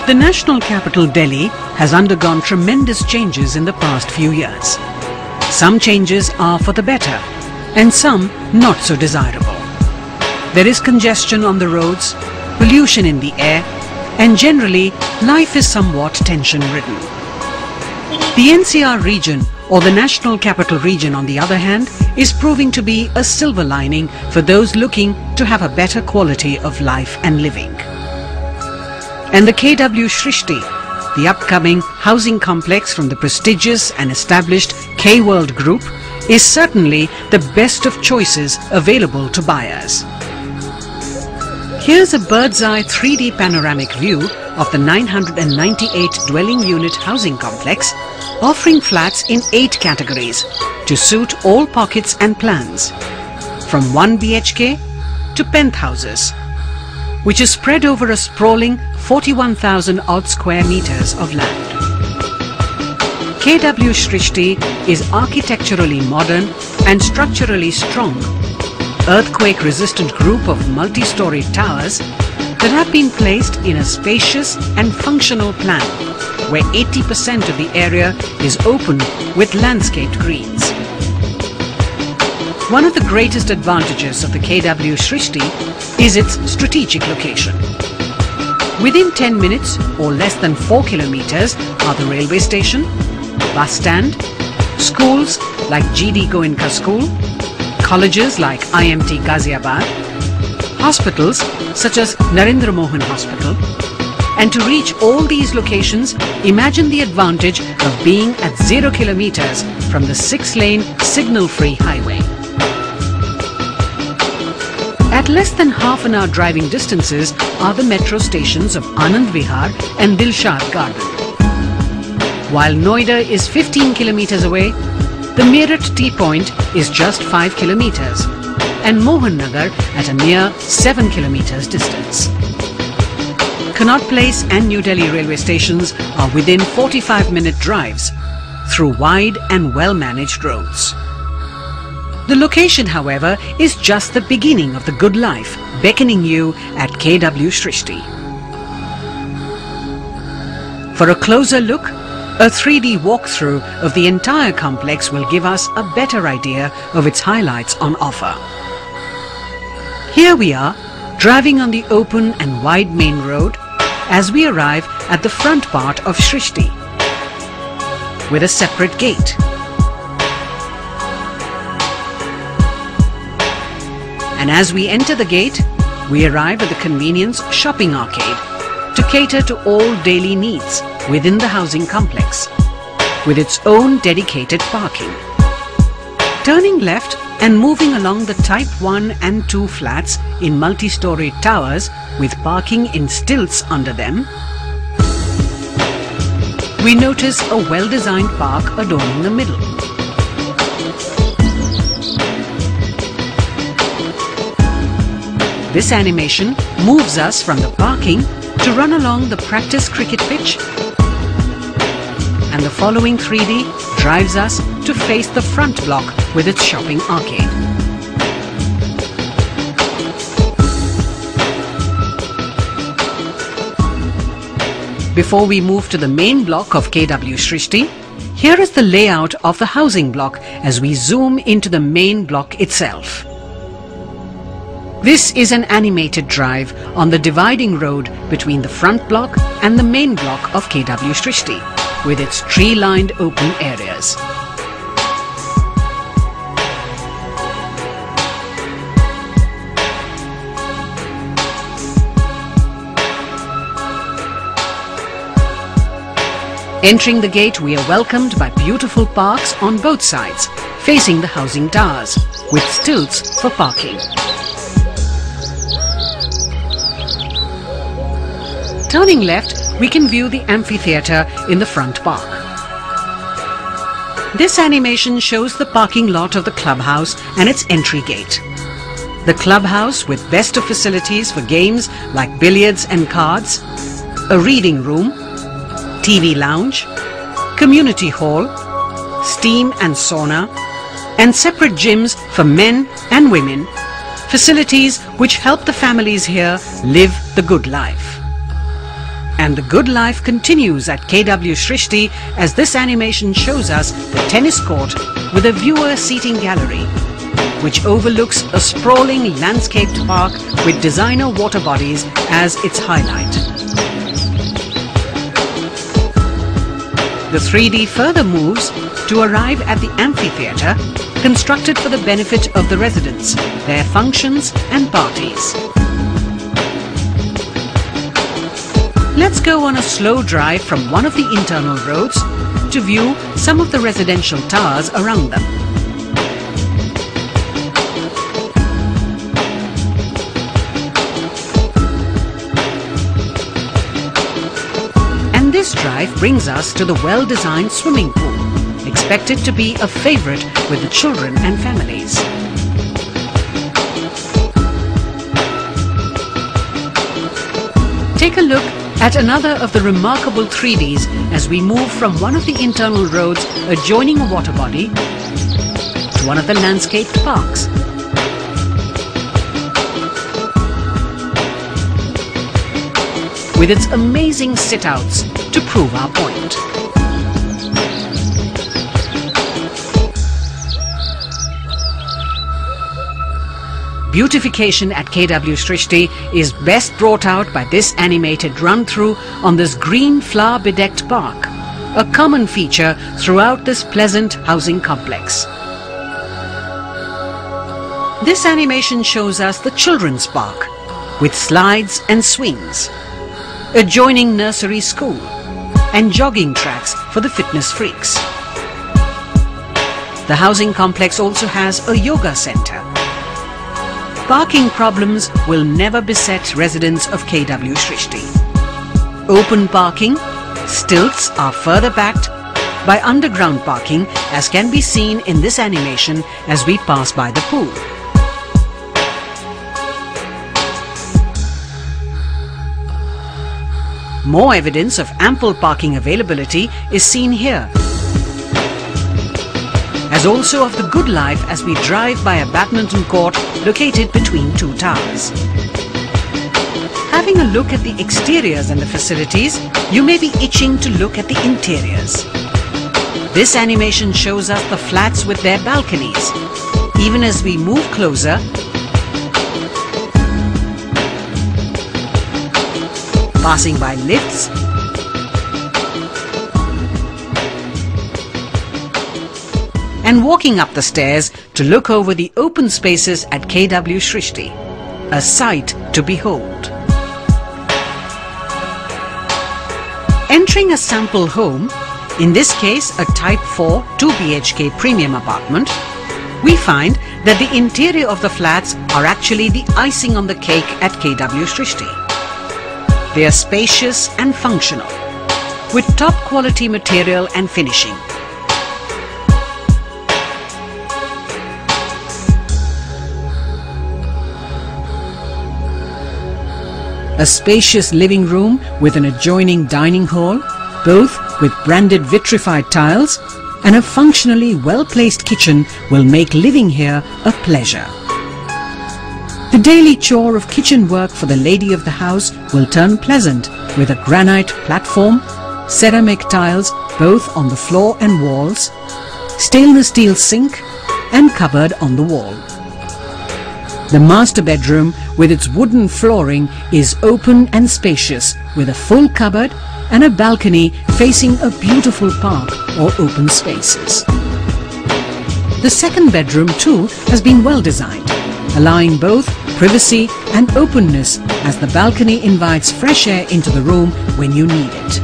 The national capital, Delhi, has undergone tremendous changes in the past few years. Some changes are for the better, and some not so desirable. There is congestion on the roads, pollution in the air, and generally, life is somewhat tension-ridden. The NCR region, or the National Capital Region on the other hand, is proving to be a silver lining for those looking to have a better quality of life and living. And the KW Srishti, the upcoming housing complex from the prestigious and established K-World Group, is certainly the best of choices available to buyers. Here's a bird's-eye 3D panoramic view of the 998 dwelling unit housing complex, offering flats in 8 categories to suit all pockets and plans, from 1 BHK to penthouses, which is spread over a sprawling 41,000 odd square meters of land. KW Srishti is architecturally modern and structurally strong, earthquake-resistant group of multi-storied towers that have been placed in a spacious and functional plan, where 80% of the area is open with landscaped greens. One of the greatest advantages of the KW Srishti is its strategic location. Within 10 minutes or less than 4 kilometers are the railway station, bus stand, schools like GD Goenka School, colleges like IMT Ghaziabad, hospitals such as Narendra Mohan Hospital, and to reach all these locations, imagine the advantage of being at 0 kilometers from the 6-lane signal-free highway. At less than half an hour driving distances are the metro stations of Anand Vihar and Dilshad Garden. While Noida is 15 kilometers away, the Meerut Tea Point is just 5 kilometers and Mohan Nagar at a mere 7 kilometers distance. Connaught Place and New Delhi railway stations are within 45-minute drives through wide and well-managed roads. The location, however, is just the beginning of the good life beckoning you at KW Srishti. For a closer look, a 3D walkthrough of the entire complex will give us a better idea of its highlights on offer. Here we are, driving on the open and wide main road as we arrive at the front part of Srishti, with a separate gate. And as we enter the gate, we arrive at the convenience shopping arcade to cater to all daily needs within the housing complex, with its own dedicated parking. Turning left and moving along the Type 1 and 2 flats in multi-storied towers with parking in stilts under them, we notice a well-designed park adorning the middle. This animation moves us from the parking to run along the practice cricket pitch, and the following 3D drives us to face the front block with its shopping arcade. Before we move to the main block of KW Srishti, here is the layout of the housing block as we zoom into the main block itself. This is an animated drive on the dividing road between the front block and the main block of KW Srishti, with its tree-lined open areas. Entering the gate, we are welcomed by beautiful parks on both sides, facing the housing towers, with stilts for parking. Turning left, we can view the amphitheatre in the front park. This animation shows the parking lot of the clubhouse and its entry gate. The clubhouse, with best of facilities for games like billiards and cards, a reading room, TV lounge, community hall, steam and sauna, and separate gyms for men and women, facilities which help the families here live the good life. And the good life continues at KW Srishti as this animation shows us the tennis court with a viewer seating gallery, which overlooks a sprawling landscaped park with designer water bodies as its highlight. The 3D further moves to arrive at the amphitheatre, constructed for the benefit of the residents, their functions and parties. Let's go on a slow drive from one of the internal roads to view some of the residential towers around them. And this drive brings us to the well-designed swimming pool, expected to be a favorite with the children and families. Take a look at another of the remarkable 3Ds as we move from one of the internal roads adjoining a water body to one of the landscaped parks. With its amazing sit-outs to prove our point. Beautification at KW Srishti is best brought out by this animated run-through on this green flower-bedecked park, a common feature throughout this pleasant housing complex. This animation shows us the children's park, with slides and swings, adjoining nursery school, and jogging tracks for the fitness freaks. The housing complex also has a yoga center. Parking problems will never beset residents of KW Srishti. Open parking, stilts are further backed by underground parking, as can be seen in this animation as we pass by the pool. More evidence of ample parking availability is seen here, as also of the good life as we drive by a badminton court located between two towers. Having a look at the exteriors and the facilities, you may be itching to look at the interiors. This animation shows us the flats with their balconies. Even as we move closer, passing by lifts, and walking up the stairs to look over the open spaces at KW Srishti, a sight to behold. Entering a sample home, in this case a Type 4 2 BHK premium apartment, we find that the interior of the flats are actually the icing on the cake at KW Srishti. They are spacious and functional, with top quality material and finishing. A spacious living room with an adjoining dining hall, both with branded vitrified tiles, and a functionally well-placed kitchen will make living here a pleasure. The daily chore of kitchen work for the lady of the house will turn pleasant with a granite platform, ceramic tiles both on the floor and walls, stainless steel sink and cupboard on the wall. The master bedroom with its wooden flooring is open and spacious with a full cupboard and a balcony facing a beautiful park or open spaces. The second bedroom too has been well designed, allowing both privacy and openness as the balcony invites fresh air into the room when you need it.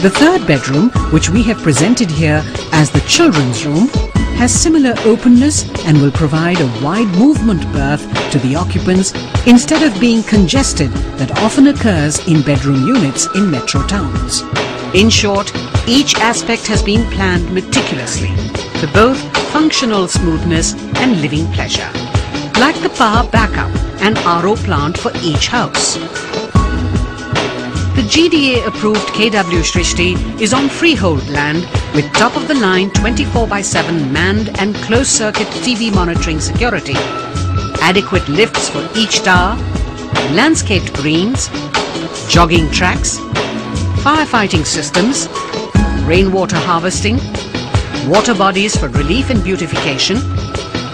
The third bedroom, which we have presented here as the children's room, has similar openness and will provide a wide movement berth to the occupants instead of being congested that often occurs in bedroom units in metro towns. In short, each aspect has been planned meticulously for both functional smoothness and living pleasure, like the power backup and RO plant for each house. The GDA-approved KW Srishti is on freehold land with top-of-the-line 24/7 manned and closed-circuit TV monitoring security, adequate lifts for each tower, landscaped greens, jogging tracks, firefighting systems, rainwater harvesting, water bodies for relief and beautification,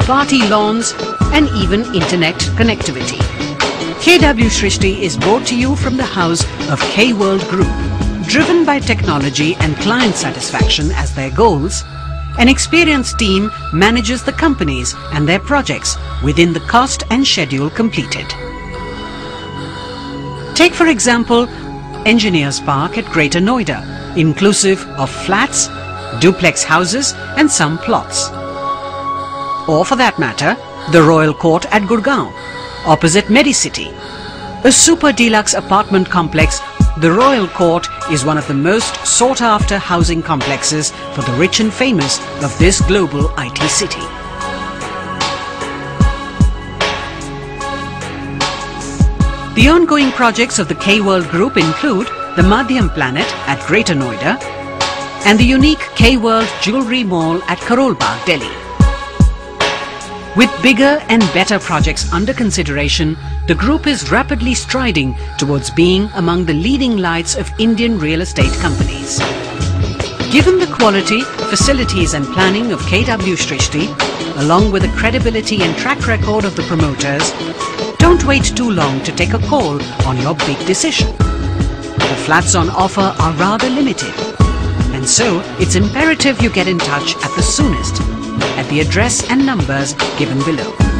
party lawns, and even internet connectivity. KW Srishti is brought to you from the house of K-World Group. Driven by technology and client satisfaction as their goals, an experienced team manages the companies and their projects within the cost and schedule completed. Take for example, Engineers Park at Greater Noida, inclusive of flats, duplex houses and some plots. Or for that matter, the Royal Court at Gurgaon, opposite Medicity. A super deluxe apartment complex, the Royal Court is one of the most sought-after housing complexes for the rich and famous of this global IT city. The ongoing projects of the K-World Group include the Madhyam Planet at Greater Noida and the unique K-World Jewellery Mall at Karol Bagh, Delhi. With bigger and better projects under consideration, the group is rapidly striding towards being among the leading lights of Indian real estate companies. Given the quality, facilities and planning of KW Srishti, along with the credibility and track record of the promoters, don't wait too long to take a call on your big decision. The flats on offer are rather limited, and so it's imperative you get in touch at the soonest at the address and numbers given below.